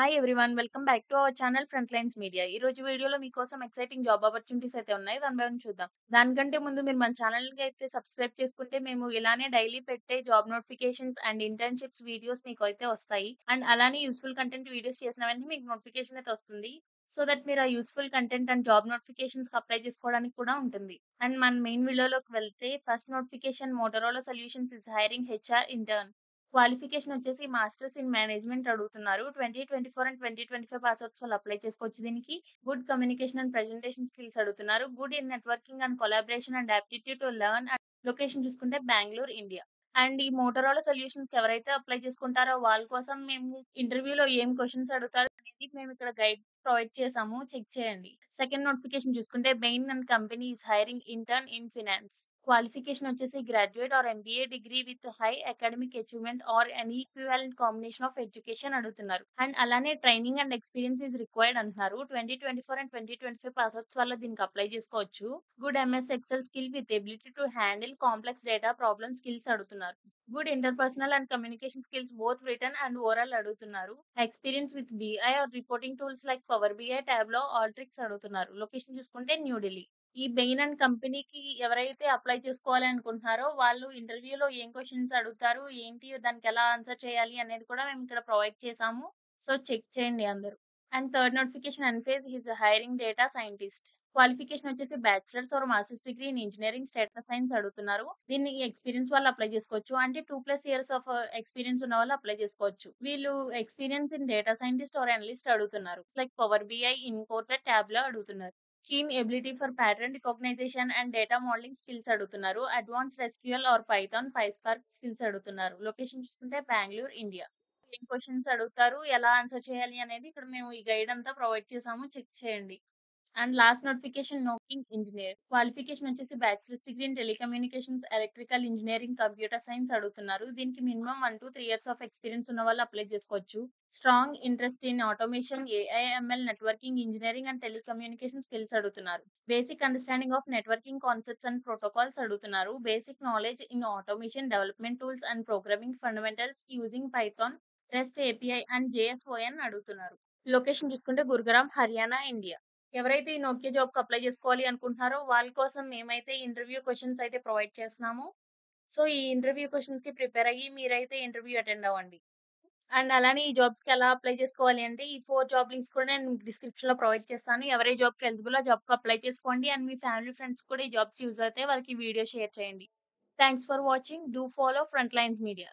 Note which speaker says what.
Speaker 1: Hi everyone. Welcome back to our channel Frontlines media. ఈ రోజు వీడియోలో మీకోసం ఎక్సైటింగ్ జాబ్ ఆపర్చునిటీస్ అయితే ఉన్నాయి. వన్ బై వన్ చూద్దాం. దానికంటే ముందు మీరు మన ఛానల్‌కి అయితే సబ్స్క్రైబ్ చేసుకుంటే మేము ఇలానే డైలీ పెట్టే job notifications and internships videos మీకైతే వస్తాయి. అండ్ అలానే యూజ్‌ఫుల్ కంటెంట్ వీడియోస్ చేసిన వెంటనే మీకు నోటిఫికేషన్ అయితే వస్తుంది. సో దట్ మీరు ఆ యూజ్‌ఫుల్ కంటెంట్ అండ్ జాబ్ నోటిఫికేషన్స్‌కి అప్లై చేసుకోవడానికి కూడా ఉంటుంది. అండ్ మన మెయిన్ వీడియోలోకి వెళ్తే first notification Motorola solutions is hiring HR intern. Qualification వచ్చేసి మాస్టర్స్ ఇన్ మేనేజ్మెంట్ అడుగుతున్నారు. 2024 అండ్ 2025 పాస్ అవుట్స్ వాళ్ళు అప్లై చేసుకోవచ్చు దీనికి. Good communication and presentation skills అడుగుతున్నారు. Good in networking and collaboration and aptitude to learn. And location చూసుకుంటే Bengaluru, India. And ఈ Motorola సొల్యూషన్స్‌కి ఎవరైతే అప్లై చేసుకుంటారో వాళ్ళ కోసం మేము ఇంటర్వ్యూలో ఏం క్వెషన్స్ అడుగుతారు అనేది మేము ఇక్కడ గైడ్ ప్రొవైడ్ చేసాము. చెక్ చేయండి. సెకండ్ నోటిఫికేషన్ చూసుకుంటే Bain and company is hiring intern in finance. Qualification వచ్చేసి graduate or MBA degree with high academic achievement or any equivalent combination of education అడుగుతున్నారు. అండ్ అలానే training and experience is required అంటున్నారు. 2024 and 2025 pass outs వల్ల దీనికి apply చేసుకోవచ్చు. Good MS Excel skill with ability to handle complex data problem skills అడుగుతున్నారు. Good interpersonal and communication skills both written and oral అడుగుతున్నారు. Experience with BI or reporting tools like Power BI, Tableau, Alteryx అడుగుతున్నారు. Location చూసుకుంటే new Delhi. ఈ Bain and కంపెనీకి ఎవరైతే apply చేసుకోవాలి అనుకుంటున్నారో వాళ్ళు ఇంటర్వ్యూలో ఏం క్వెషన్స్ అడుగుతారు, ఏంటి దానికి ఎలా ఆన్సర్ చేయాలి అనేది కూడా మేము ఇక్కడ ప్రొవైడ్ చేసాము. సో, చెక్ చేయండి అందరూ. And third notification Enphase is hiring data scientist. Qualification వచ్చేసి bachelors or masters degree in engineering status science అడుగుతున్నారు. దీన్ని ఎక్స్‌పీరియన్స్ వాళ్ళు అప్లై చేసుకోవచ్చు. అంటే 2+ ఇయర్స్ ఆఫ్ ఎక్స్‌పీరియన్స్ ఉన్న వాళ్ళు అప్లై చేసుకోవచ్చు. వీళ్ళు experience in data scientist or analyst అడుగుతున్నారు. లైక్ పవర్ బీఐ, ఇన్‌కోర్టెడ్, టాబ్లెau అడుగుతున్నారు. Keen ability for pattern recognition and data modelling skills అడుగుతున్నారు. Advanced SQL or Python, PySpark skills అడుగుతున్నారు. లొకేషన్ చూసుకుంటే బెంగుళూరు, ఇండియా. ఏం క్వెషన్స్ అడుగుతారు, ఎలా ఆన్సర్ చేయాలి అనేది ఇక్కడ మేము ఈ గైడ్ అంతా ప్రొవైడ్ చేసాము. చెక్ చేయండి. అండ్ లాస్ట్ నోటిఫికేషన్ నోకింగ్ ఇంజినీర్. క్వాలిఫికేషన్ వచ్చేసి bachelors degree in telecommunications, electrical engineering, computer science అడుగుతున్నారు. దీనికి మినిమమ్ 1-3 ఇయర్స్ ఆఫ్ ఎక్స్‌పీరియన్స్ ఉన్న వాళ్ళు అప్లై చేసుకోవచ్చు. Strong interest in automation, AI, ML, networking engineering and telecommunication skills అడుగుతున్నారు. Basic understanding of networking concepts and protocols అడుగుతున్నారు. Basic knowledge in automation development tools and programming fundamentals using Python, REST API and JSON అడుగుతున్నారు. Location చూసుకుంటే Gurugram, Haryana, India. ఎవరైతే ఈ Nokia జాబ్‌కి apply చేసుకోవాలి అనుకుంటున్నారో వాళ్ళ కోసం మేమైతే ఇంటర్వ్యూ క్వెషన్స్ అయితే ప్రొవైడ్ చేస్తున్నాము. సో, ఈ ఇంటర్వ్యూ క్వెషన్స్‌కి ప్రిపేర్ అయ్యి మీరైతే ఇంటర్వ్యూ అటెండ్ అవ్వండి. అండ్ అలానే ఈ జాబ్స్‌కి ఎలా అప్లై చేసుకోవాలి అంటే ఈ 4 జాబ్ లింక్స్ కూడా నేను డిస్క్రిప్షన్‌లో ప్రొవైడ్ చేస్తాను. ఎవరు ఏ జాబ్‌కి ఎలిజిబుల్ ఆ జాబ్‌కి అప్లై చేసుకోండి. అండ్ మీ ఫ్యామిలీ ఫ్రెండ్స్‌కి కూడా ఈ జాబ్స్ యూజ్ అవుతాయి. వాళ్ళకి ఈ వీడియో షేర్ చేయండి. Thanks for watching. Do follow front lines media.